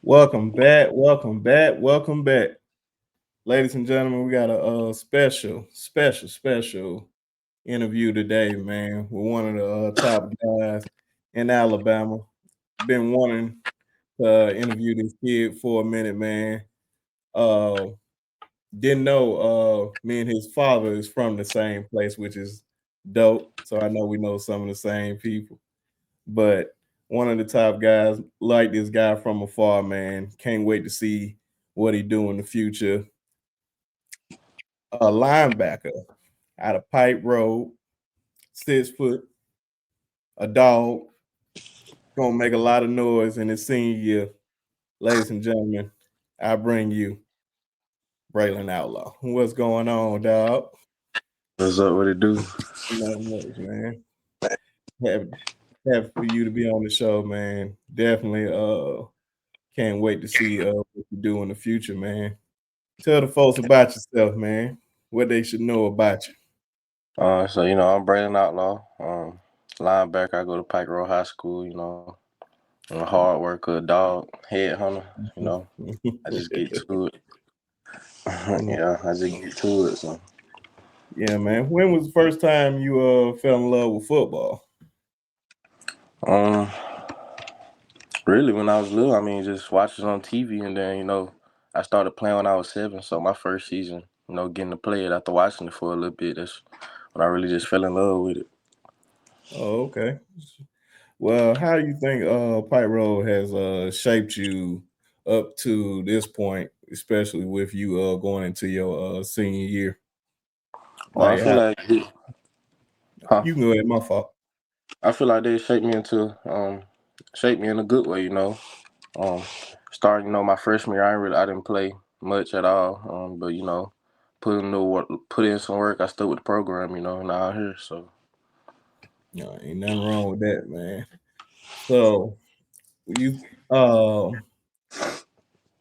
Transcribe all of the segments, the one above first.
Welcome back, welcome back, welcome back. Ladies and gentlemen, we got a special interview today, man, with one of the top guys in Alabama. Been wanting to interview this kid for a minute, man. Uh, didn't know me and his father is from the same place, which is dope. So I know we know some of the same people. But one of the top guys, like this guy from afar, man. Can't wait to see what he do in the future. A linebacker out of Pike Road, 6 foot, a dog, gonna make a lot of noise in his senior year. Ladies and gentlemen, I bring you Braylon Outlaw. What's going on, dog? What's up? What it do? Not much, man. Happy, happy for you to be on the show, man. Definitely can't wait to see what you do in the future, man. Tell the folks about yourself, man. What they should know about you. I'm Braylon Outlaw. Linebacker. I go to Pike Road High School. I'm a hard worker, dog, head hunter. You know, I just get to it. Yeah, I just get to it. So, Yeah, man. When was the first time you fell in love with football? um, really, when I was little, just watching on TV, and then I started playing when I was 7. So my first season, getting to play it after watching it for a little bit. That's when I really just fell in love with it. Oh, okay. Well, how do you think Pike Road has shaped you up to this point, especially with you going into your senior year? I Like feel how like, huh? you can go ahead, my fault. I feel like they shaped me in a good way. Um, Starting, my freshman year, I didn't play much at all. But put in some work. I stuck with the program. And out here. So No, ain't nothing wrong with that, man. So you uh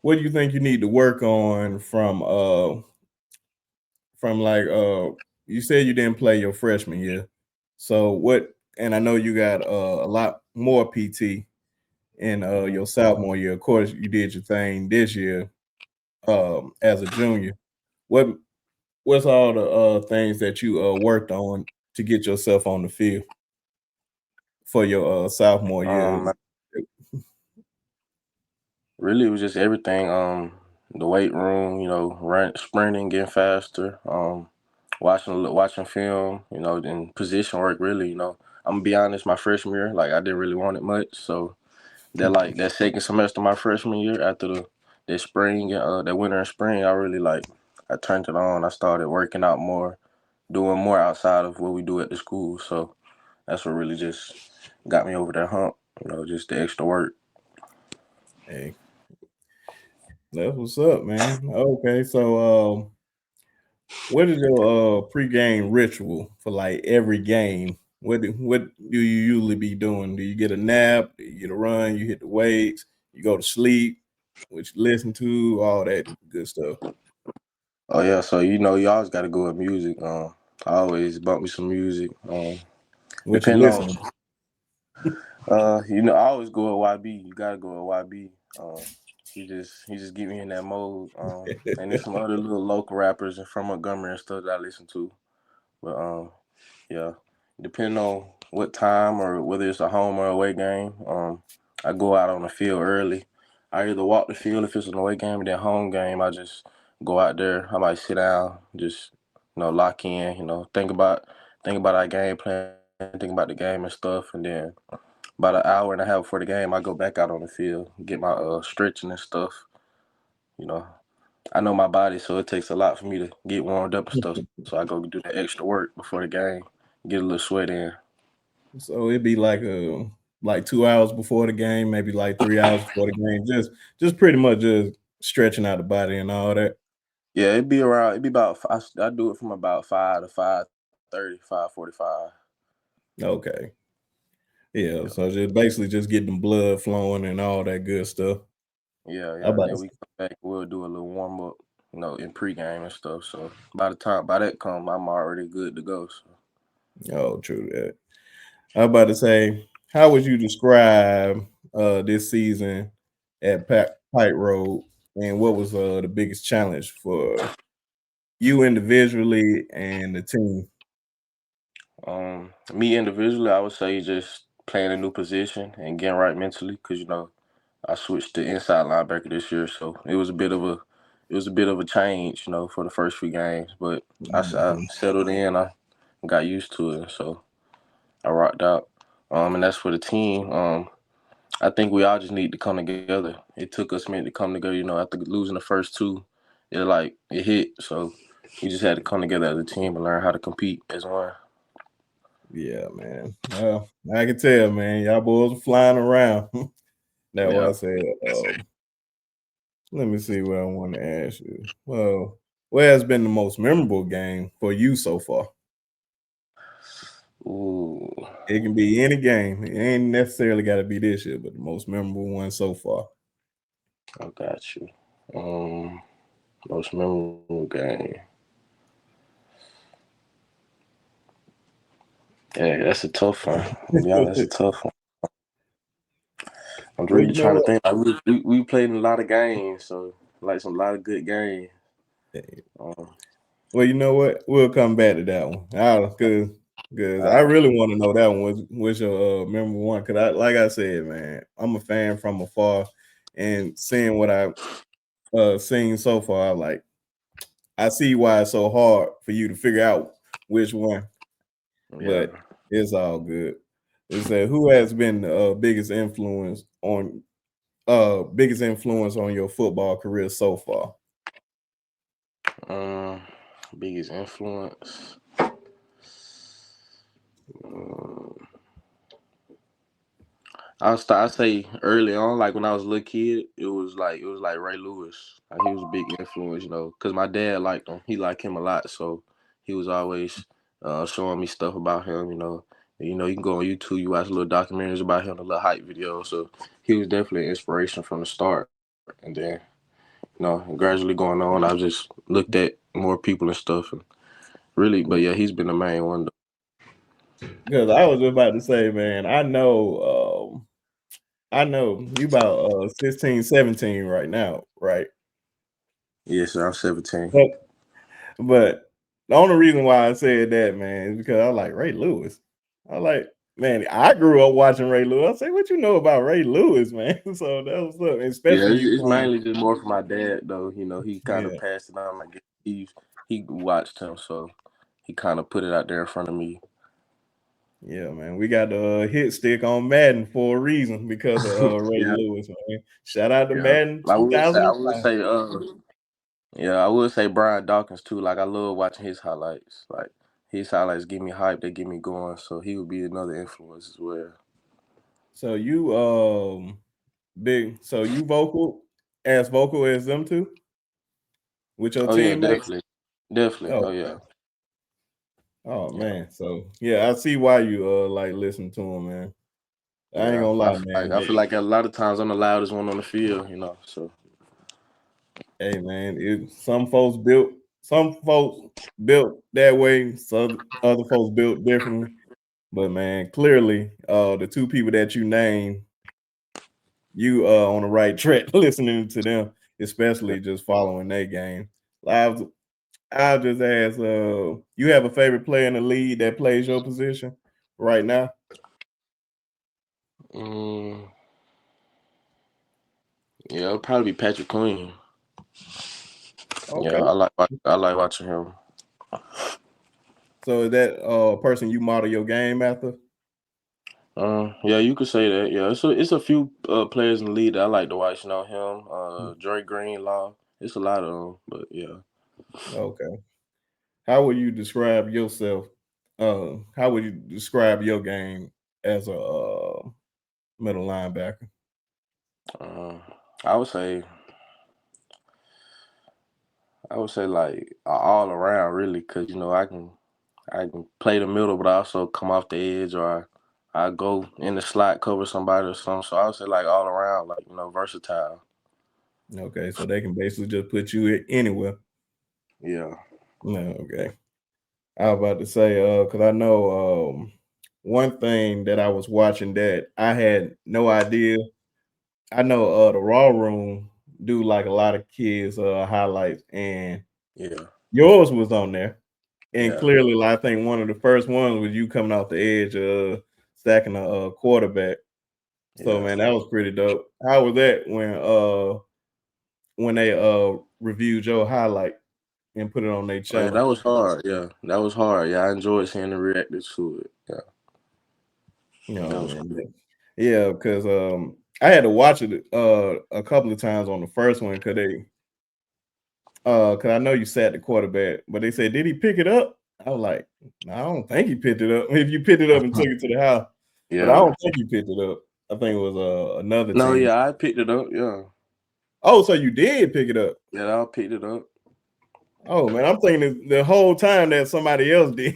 what do you think you need to work on from like you said you didn't play your freshman year. So what and I know you got a lot more PT in mhm. your sophomore year. Of course you did your thing this year as a junior. What what's all the things that you worked on to get yourself on the field for your sophomore year? Really, it was just everything. The weight room. Sprinting, getting faster. Watching film. Then position work. Really. I'm gonna be honest. My freshman year, like I didn't really want it much. So that second semester of my freshman year after that spring that winter and spring, I turned it on. I started working out more, doing more outside of what we do at the school. So that's what really just got me over that hump. Just the extra work. Hey, that's what's up, man. Okay, so what is your pregame ritual for like every game? What do you usually be doing? Do you get a nap? Do you get a run? You hit the weights? You go to sleep? Which you listen to all that good stuff. Oh yeah, so you always got to go with music. I always bump me some music. What you Depending on listen I always go with YB. You gotta go with YB. He just get me in that mode. And there's some other little local rappers and from Montgomery and stuff that I listen to. But yeah, depending on what time or whether it's a home or away game, I go out on the field early. I either walk the field if it's an away game, and then home game I just go out there. I might sit down, just lock in. Think about our game plan, think about the game and stuff, and then about an hour and a half before the game, I go back out on the field, get my stretching and stuff. You know, I know my body, so it takes a lot for me to get warmed up and stuff. So I go do the extra work before the game, get a little sweat in. so it'd be like 2 hours before the game, maybe like 3 hours before the game, just pretty much just stretching out the body and all that. Yeah, it'd be about. I do it from about 5 to 5:30, 5:45. Okay. Yeah, Yeah, so just basically just get them blood flowing and all that good stuff. yeah, I yeah. And about then to we come back. We'll do a little warm up, in pregame and stuff. So by that come, I'm already good to go. So. oh, true that. I about to say, how would you describe this season at Pike Road, and what was the biggest challenge for you individually and the team? Me individually, I would say just playing a new position and getting right mentally, because I switched to inside linebacker this year, so it was a bit of a change, for the first few games. But I Mhm. settled in, I got used to it, so I rocked out. And that's for the team. I think we all just need to come together. It took us a minute to come together, after losing the first two, it hit. So we just had to come together as a team and learn how to compete as one. Yeah, man. Well, I can tell, man. Y'all boys are flying around. That's why Yeah. I said, let me see what I want to ask you. Well, what has been the most memorable game for you so far? Ooh, It can be any game. It ain't necessarily got to be this year, but the most memorable one so far. I got you. Um, Most memorable game. Yeah, that's a tough one. Yeah, that's a tough one. I'm Well, really you know trying to what? think. Like we played in a lot of games, so like some lot of good games. Um, Well, you know what? We'll come back to that one. Cause I uh, really want to know that one was your memorable one. Cause like I said, man, I'm a fan from afar, and seeing what I seen so far, like I see why it's so hard for you to figure out which one, yeah. but it's all good. It said, who has been the biggest influence on your football career so far? Um, Biggest influence. Um, I say early on, like when I was a little kid, it was like Ray Lewis. Like he was a big influence, because my dad liked him. He liked him a lot, so he was always showing me stuff about him. You can go on YouTube, you watch little documentaries about him, the little hype videos. So he was definitely an inspiration from the start, and then and gradually going on, I just looked at more people and stuff, and really, but yeah, he's been the main one. Because I was about to say, man, I know you about 16, 17 right now, right? Yes, sir, I'm 17. But but the only reason why I said that, man, is because I like Ray Lewis. I like, man, I grew up watching Ray Lewis. I say, what you know about Ray Lewis, man? So that was up, Yeah, especially you it's playing. mainly just more for my dad though. He kind of Yeah, passed it on. Like he watched him, so he kind of put it out there in front of me. yeah, man. We got the hit stick on Madden for a reason because of Ray Yeah, Lewis, man. Shout out to yeah. Madden I would say, I would 2005. say, yeah, I would say Brian Dawkins too. Like I love watching his highlights. Like his highlights give me hype. They get me going. So he would be another influence as well. So you so you vocal as them two with your Oh yeah, teammates? definitely, definitely. Oh, Oh yeah, oh yeah, man. So yeah, I see why you like listen to him, man. I ain't yeah. gonna lie, man. I feel like a lot of times I'm the loudest one on the field. So Hey man, some folks built that way, some other folks built differently. But man, clearly, the two people that you named, you on the right track listening to them, yeah. especially just following their game. I'll, I'll just ask, you have a favorite player in the league that plays your position right now? Mm, yeah, it'll probably be Patrick Queen. Yeah, Okay. I like watching him. So is that person you model your game after? Yeah, you could say that. Yeah, it's a few players in the league that I like to watch. Him, Dre Greenlaw. It's a lot of them, but yeah. Okay. How would you describe yourself? How would you describe your game as a middle linebacker? Uh, I would say like all around really, cause I can play the middle, but I also come off the edge, or I go in the slot cover somebody or something. So I would say like all around, like versatile. Okay, so they can basically just put you anywhere. Yeah. No, okay. I was about to say, because I know one thing that I was watching that I had no idea. I know the Raw Room do like a lot of kids highlights, and Yeah, yours was on there. And yeah, clearly, like, I think one of the first ones was you coming off the edge, stacking a quarterback. So yeah. man, that was pretty dope. How was that when they reviewed your highlight and put it on their Oh yeah, channel? that was hard. Yeah, that was hard. Yeah, I enjoyed seeing the reactors to it. Yeah, that Oh was man, cool. yeah, because I had to watch it a couple of times on the first one because because I know you sat the quarterback, but they said, did he pick it up? I was like, no, I don't think he picked it up. If you picked it up and took it to the house, but I Yeah. don't think he picked it up. I think it was another No, team. yeah, I picked it up. Yeah, Oh, so you did pick it up. yeah, I picked it up. Oh man, I'm thinking the whole time that somebody else did.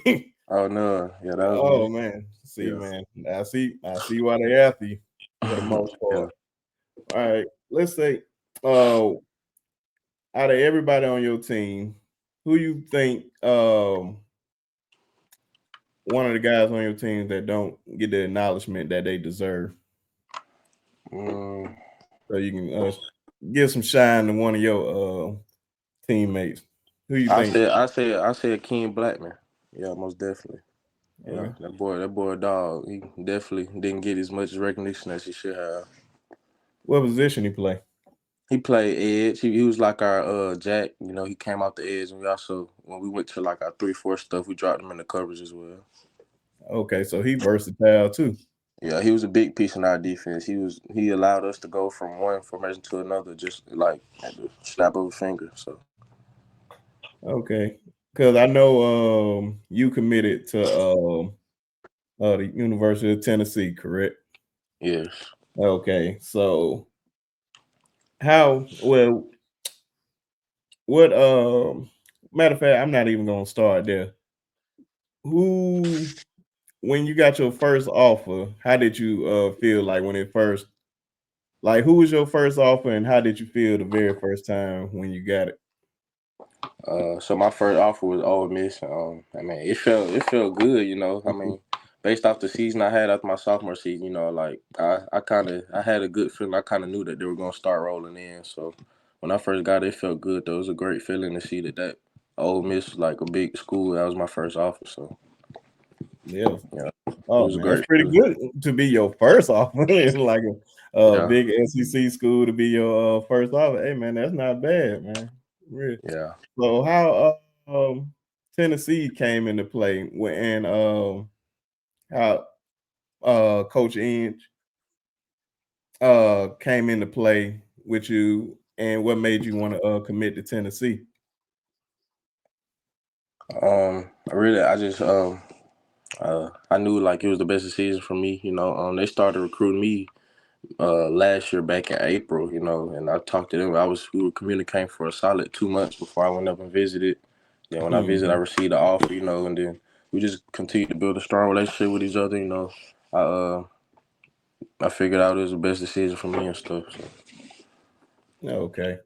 Oh no, yeah, that was Oh me. man, see, Yeah, man, I see why they after you for the most yeah. part. All right, let's say, uh, out of everybody on your team, who you think one of the guys on your team that don't get the acknowledgement that they deserve, Mm, so you can give some shine to one of your teammates. Who you think? I said King Blackman. Yeah, most definitely. Yeah, Okay. that boy, dog. He definitely didn't get as much recognition as he should have. What position he play? He played edge. He was like our Jack. You know, he came off the edge, and we also when we went to like our 3-4 stuff, we dropped him in the coverage as well. Okay, so he versatile too. Yeah, he was a big piece in our defense. He allowed us to go from one formation to another just like at the snap of a finger. So Okay, because I know you committed to the University of Tennessee, correct? yes. Okay, so how well what matter of fact, I'm not even gonna start there. Who when you got your first offer, how did you feel like when it first like who was your first offer and how did you feel the very first time when you got it? So my first offer was Ole Miss. I mean, it felt good, you know. I Mhm. mean, based off the season I had after my sophomore season, you know, like I kind of I had a good feeling. I kind of knew that they were gonna start rolling in. So when I first got it, it felt good. Though it was a great feeling to see that Ole Miss was like a big school. That was my first offer. So Yeah. yeah, it Oh was a man, that's great pretty feeling. good to be your first offer. It's like a, Yeah, big SEC school to be your first offer. Hey man, that's not bad, man. Really. yeah. So how Tennessee came into play and how Coach Inge came into play with you and what made you want to commit to Tennessee? I just I knew like it was the best decision for me. You know, they started recruiting me last year back in April, you know, and I talked to them. We were communicating for a solid 2 months before I went up and visited. Then when I visited, I Mhm. received the offer, you know, and then we just continued to build a strong relationship with each other, you know. I uh I figured out it was the best decision for me and stuff. So Okay.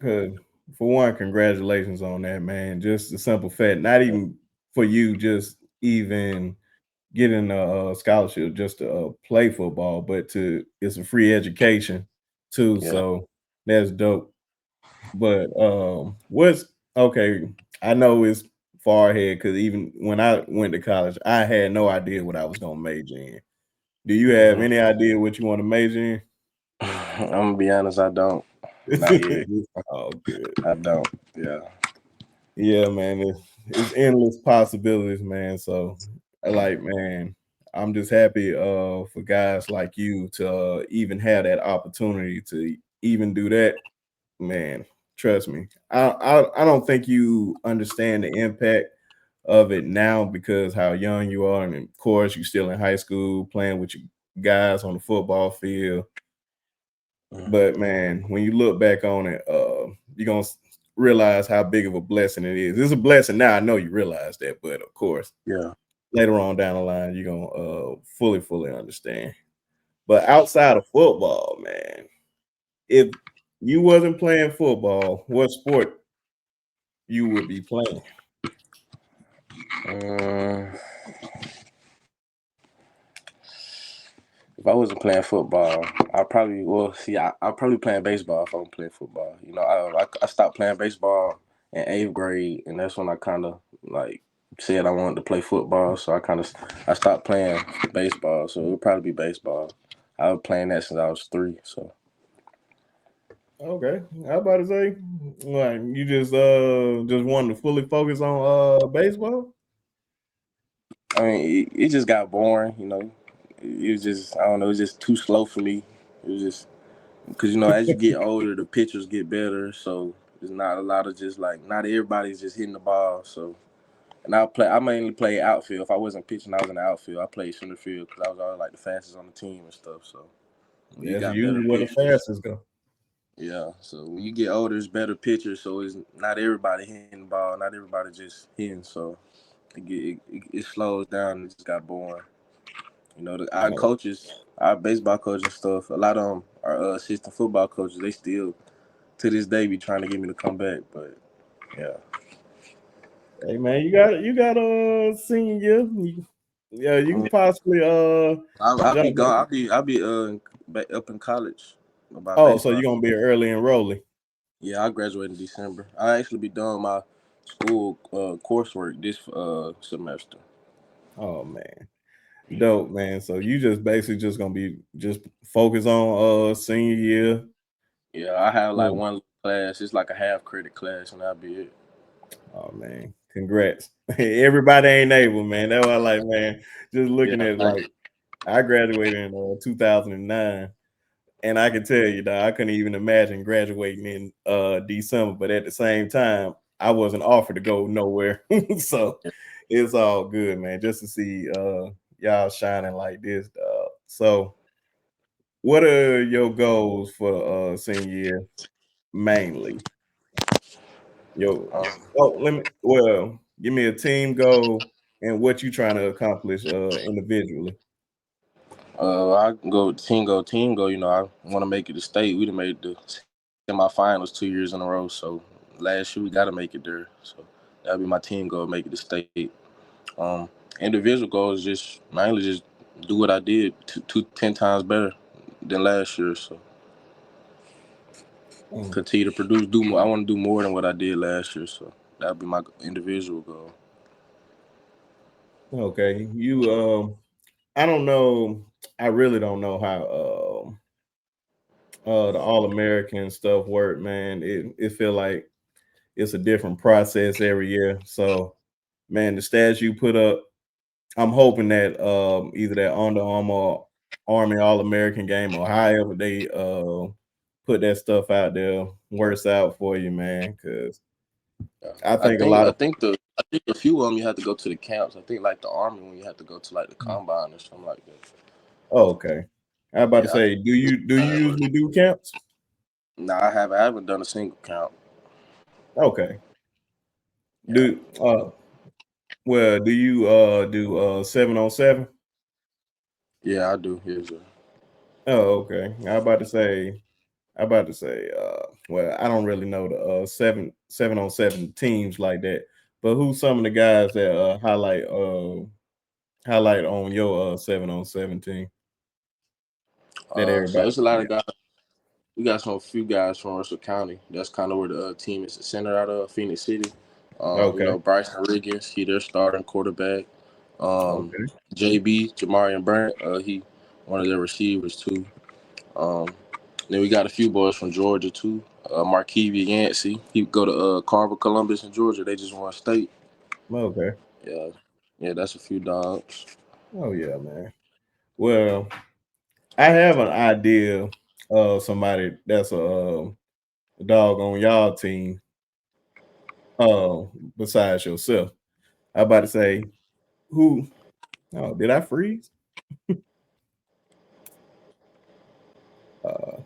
Good. For one, congratulations on that, man. Just a simple fact, not yeah, even for you, just even getting a scholarship just to play football, but to it's a free education too. yeah. So that's dope. But what's okay? I know it's far ahead because even when I went to college, I had no idea what I was gonna major in. Do you have Hmm. any idea what you want to major I'm gonna be honest, I don't. Not yet. in? Oh, good. I don't. Yeah. Yeah, man, it's endless possibilities, man. So, like, man, I'm just happy for guys like you to even have that opportunity to even do that, man. Trust me, I don't think you understand the impact of it now because how young you are, and of course you're still in high school playing with your guys on the football field. Mhm. But man, when you look back on it, you're gonna realize how big of a blessing it is. It's a blessing now. I know you realize that, but of course, Yeah. later on down the line, you're gonna fully understand. But outside of football, man, if you wasn't playing football, what sport you would be playing? Um, If I wasn't playing football, I probably well see. I probably playing baseball if I'm playing football. You know, I stopped playing baseball in eighth grade, and that's when I kind of like said I wanted to play football. So I stopped playing baseball. So it would probably be baseball. I was playing that since I was three. So Okay, I about to say, like you just wanted to fully focus on baseball. I mean, it just got boring. You know, it was just I don't know. It was just too slow for me. It was just because you know as you get older, the pitchers get better. So there's not a lot of just like not everybody's just hitting the ball. So and I mainly play outfield. If I wasn't pitching, I was in the outfield. I played center field because I was always like the fastest on the team and stuff. So when you That's got better usually where the pitchers, fastest go. yeah. So when you get older, it's better pitchers. So it's not everybody hitting the ball. Not everybody just hitting. So it slows down. And it just got boring. You know, our Oh, coaches, our baseball coaches and stuff. A lot of them are assistant football coaches. They still to this day be trying to get me to come back. But yeah, hey man, you got a senior year. Yeah, you can possibly I'll be jump gone. back. I'll be back up in college about Oh, so baseball. you're gonna be an early enrollee. Yeah, I graduate in December. I actually be done my school coursework this semester. Oh man, dope man. So you just basically just gonna be just focus on senior year. Yeah, I have like Yeah. one class. It's like a half credit class, and that'll be it. Oh man, congrats. Everybody ain't able, man. That's why I like, man, just Yeah, looking at thank like I graduated in 2009, and I can tell you that I couldn't even imagine graduating in December, but at the same time, I wasn't offered to go nowhere. So you. it's all good, man, just to see y'all shining like this, dog. So what are your goals for senior year mainly? Yo, Um, let me give me a team goal and what you trying to accomplish individually. I can go team go team go. You know, I want to make it to state. We done made the semifinals 2 years in a row. So last year we got to make it there. So that'll be my team goal, make it to state. Um, Individual goals just mainly just do what I did 10 times better than last year. So Mm, continue to produce, do more. I want to do more than what I did last year. So that'll be my individual goal. okay, you I don't know. I really don't know how the All American stuff work, man. It feel like it's a different process every year. So, man, the stats you put up, I'm hoping that either that Under Armour Army All American game or however they put that stuff out there works out for you, man. Because Yeah. I I think a think lot I of think the I think a few of them you have to go to the camps. I think like the army when you have to go to like the combine or something like that. oh, okay. I was about to Yeah. say, do you usually do camps? No, I haven't done a single count. Okay. Yeah. Do well, do you do 7-on-7? Yeah, I do. Yes, sir. Oh, okay. I about to say, well, I don't really know the 7-on-7 teams like that, but who's some of the guys that highlight on your 7-on-7 team that So everybody? it's a lot Yeah. of guys. We got some few guys from Russell County. That's kind of where the team is centered out of Phoenix City. You Okay. know, Bryson Riggins, he their starting quarterback. Um, Okay. JB, Jamarian Brant, he one of their receivers too. Um, then we got a few boys from Georgia too. Markevi Yancey, he go to Carver, Columbus in Georgia. They just won state. Okay. Yeah, yeah, that's a few dogs. Oh yeah, man. Well, I have an idea of somebody that's a dog on y'all team uh besides yourself. I about to say who oh, did I freeze?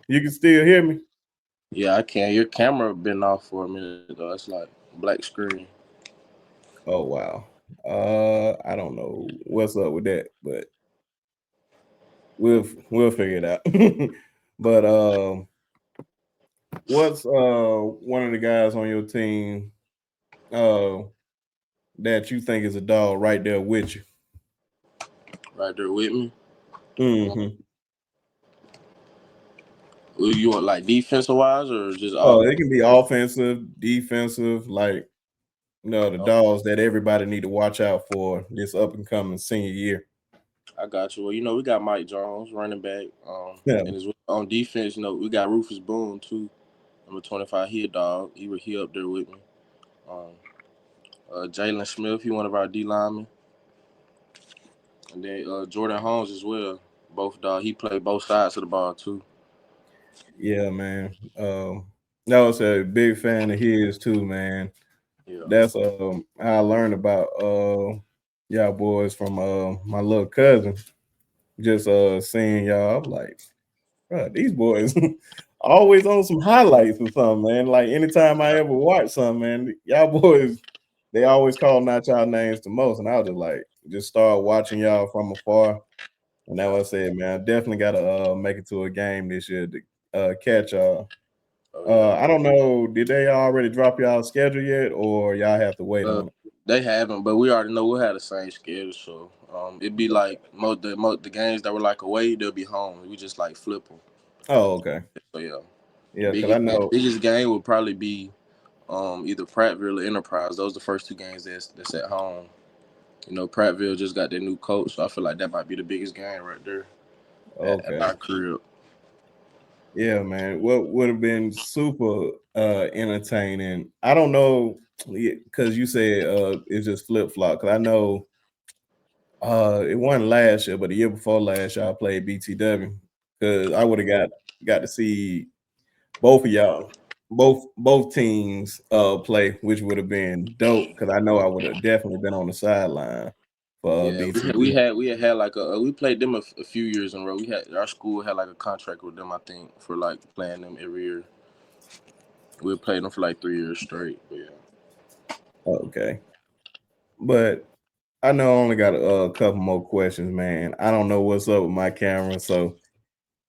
You can still hear me? Yeah, I can. Your camera been off for a minute though. It's like black screen. Oh wow. I don't know what's up with that, but we'll figure it out. But what's one of the guys on your team uh that you think is a dog right there with you? Right there with me. Mm-hmm. You want like defensive wise or just Oh, all? it can be offensive, defensive, like the Oh, dogs that everybody need to watch out for this up and coming senior year. I got you. Well, we got Mike Jones, running back. Yeah, And as well, on defense, we got Rufus Boone too. Number 25, he a dog. He up there with me. Um, Jalen Smith, he one of our D linemen, and then Jordan Holmes as well. Both dog. He played both sides of the ball too. yeah, man. I was a big fan of his too, man. Yeah. That's how I learned about y'all boys from my little cousin. Just seeing y'all, I'm like, bro, these boys always on some highlights or something, man. Like anytime I ever watch something, man, y'all boys, they always call out y'all names the most, and I was just like, just start watching y'all from afar. And that was I said, man, I definitely gotta make it to a game this year to catch y'all. Oh yeah. I don't know, did they already drop y'all schedule yet, or y'all have to wait Uh, on it? they haven't, but we already know we'll have the same schedule. So it'd be like the games that were like away, they'll be home. We just like flip them. Oh, okay. So yeah, Yeah, because I know. biggest game would probably be either Prattville or Enterprise. Those are the first two games that's at home. Prattville just got their new coach, so I feel like that might be the biggest game right there at Okay. our crib. Yeah, man. What would have been super entertaining? I don't know because you said it's just flip flop. Because I know it wasn't last year, but the year before last year, I played BTW. Because I would have got to see both of y'all, both teams play, which would have been dope. Because I know I would have definitely been on the sideline for Yeah, BTW. we had like we played them a few years in a row. We had our school had like a contract with them, I think, for like playing them every year. We played them for like 3 years straight. But yeah. Okay, but I know I only got a couple more questions, man. I don't know what's up with my camera, so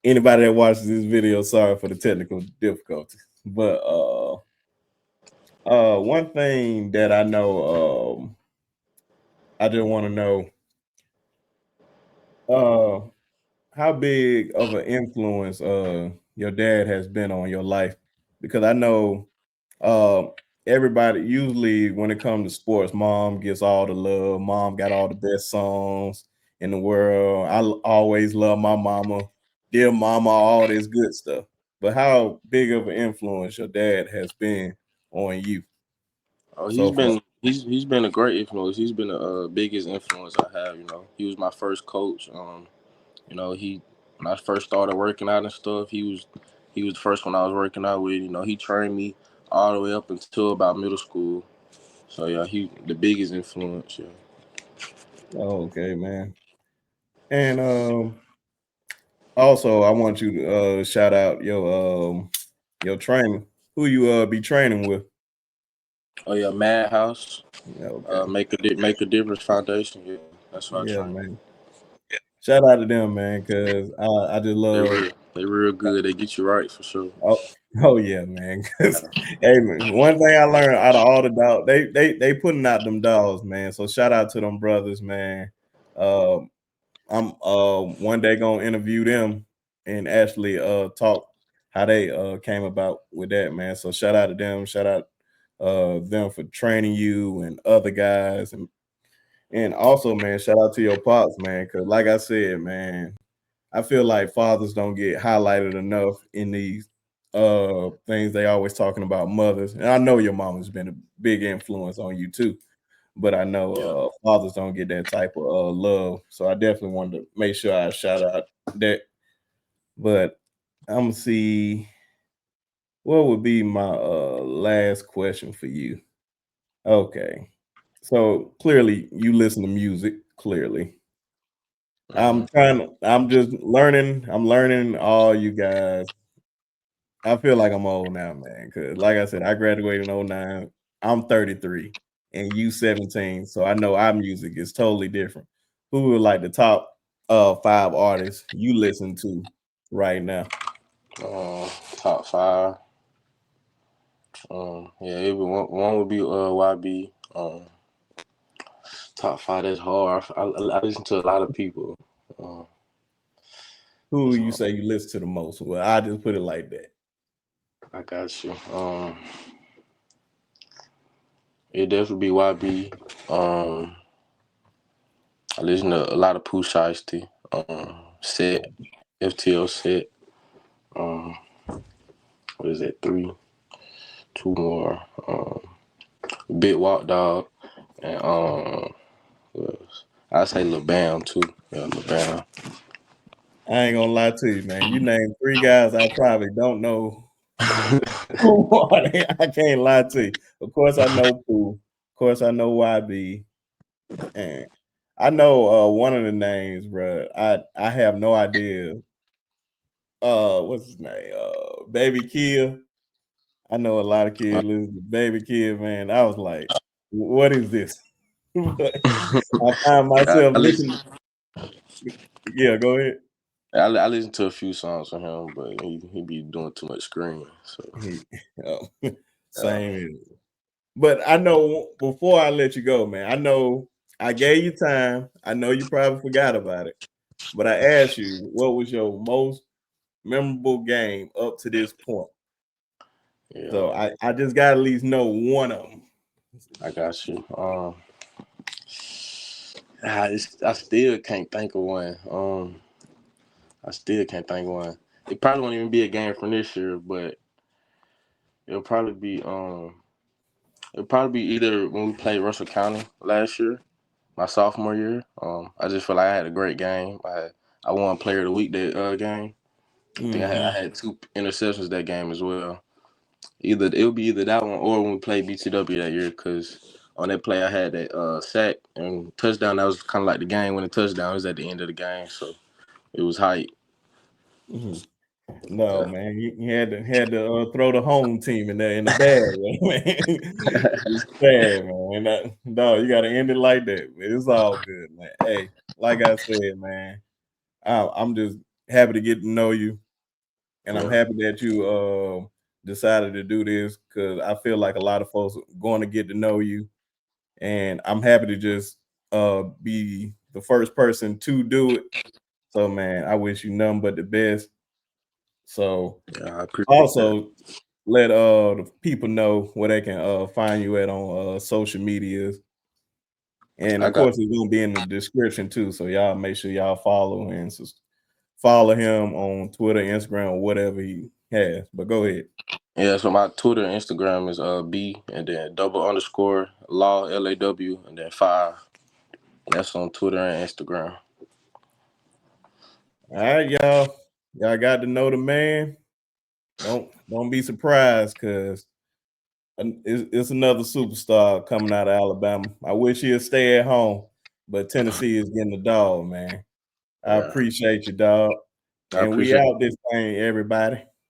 anybody that watches this video, sorry for the technical difficulties. But one thing that I know, I just want to know, uh, how big of an influence your dad has been on your life? Because I know uh, everybody usually when it comes to sports, mom gets all the love. Mom got all the best songs in the world. Always love my mama, dear mama, all this good stuff. But how big of an influence your dad has been on you Oh, so far? he's been a great influence. He's been the biggest influence I have. He was my first coach. He when I first started working out and stuff, he was the first one I was working out with. He trained me all the way up until about middle school. So yeah, he the biggest influence. Yeah. Oh, okay, man. And also, I want you to shout out your training. Who you be training with? Oh yeah, Madhouse. Okay, Make a difference foundation. Yeah, that's what I yeah, train. man. Shout out to them, man, because I just love. They real good. They get you right for sure. Oh, oh yeah, man. 'Cause, hey, man, one thing I learned out of all the dogs, they putting out them dogs, man. So shout out to them brothers, man. Um, I'm one day gonna interview them and actually talk how they came about with that, man. So shout out to them, shout out them for training you and other guys and also man, shout out to your pops, man, because like I said, man, I feel like fathers don't get highlighted enough in these things they always talking about mothers. And I know your mama's been a big influence on you too, but I know Yeah. fathers don't get that type of love. So I definitely wanted to make sure I shout out that. But I'm gonna see what would be my last question for you. Okay. So clearly you listen to music, clearly. Hmm. I'm just learning, I'm learning all you guys. I feel like I'm old now, man. Cause like I said, I graduated in '09. I'm 33 and you 17. So I know our music is totally different. Who are like the top five artists you listen to right now? Top five. Yeah, one would be YB. Top five. That's hard. I listen to a lot of people. Um, Who you So say you listen to the most? Well, I just put it like that. I got you. It definitely be YB. I listen to a lot of Pooh Shiesty. Set FTO set. Um, what is that? Two more. Big Walk Dog and what else? I say Lil Bam too. Yeah, Lil Bam. I ain't gonna lie to you, man. You name 3 guys I probably don't know who are they. I can't lie to you. Of course, I know Pooh. Of course, I know YB. And I know one of the names, bro. I have no idea. What's his name? Baby Kill. I know a lot of kids listen to Baby Kill, man. I was like, what is this? But I find Yeah, myself I listen. listening. Yeah, go ahead. I listen to a few songs from him, but he be doing too much screaming. So He, oh, yeah, same here. But I know before I let you go, man, I know I gave you time. I know you probably forgot about it. But I asked you, what was your most memorable game up to this point? So yeah, I just got to at least know one of them. I got you. I still can't think of one. I still can't think of one. It probably won't even be a game from this year, but it'll probably be either when we played Russell County last year, my sophomore year. I just feel like I had a great game. I won Player of the Week that game. I think I Mm-hmm. had two interceptions that game as well. Either it'll be either that one or when we played BTW that year, because on that play I had that sack and touchdown. That was kind of like the game winning touchdown. It was at the end of the game, so it was hype. Mm-hmm. No, Yeah, man, you had to throw the home team in the bag, man. It's sad, man. No, you got to end it like that. It's all good, man. Hey, like I said, man, I'm just happy to get to know you, and I'm yeah, happy that you decided to do this because I feel like a lot of folks are going to get to know you, and I'm happy to just be the first person to do it. So, man, I wish you nothing but the best. So, yeah. I appreciate that. also let the people know where they can find you at on social medias. And I of got course, it's gonna be in the description too. So y'all make sure y'all follow and follow him on Twitter, Instagram, or whatever he has. But go ahead. yeah. So my Twitter and Instagram is B and then double underscore law LAW and then 5. That's on Twitter and Instagram. All right, y'all. Y'all got to know the man. Don't be surprised because it's another superstar coming out of Alabama. I wish he'd stay at home, but Tennessee is getting the dog, man. I Yeah, appreciate you, dog. I And we appreciate. out this thing, everybody.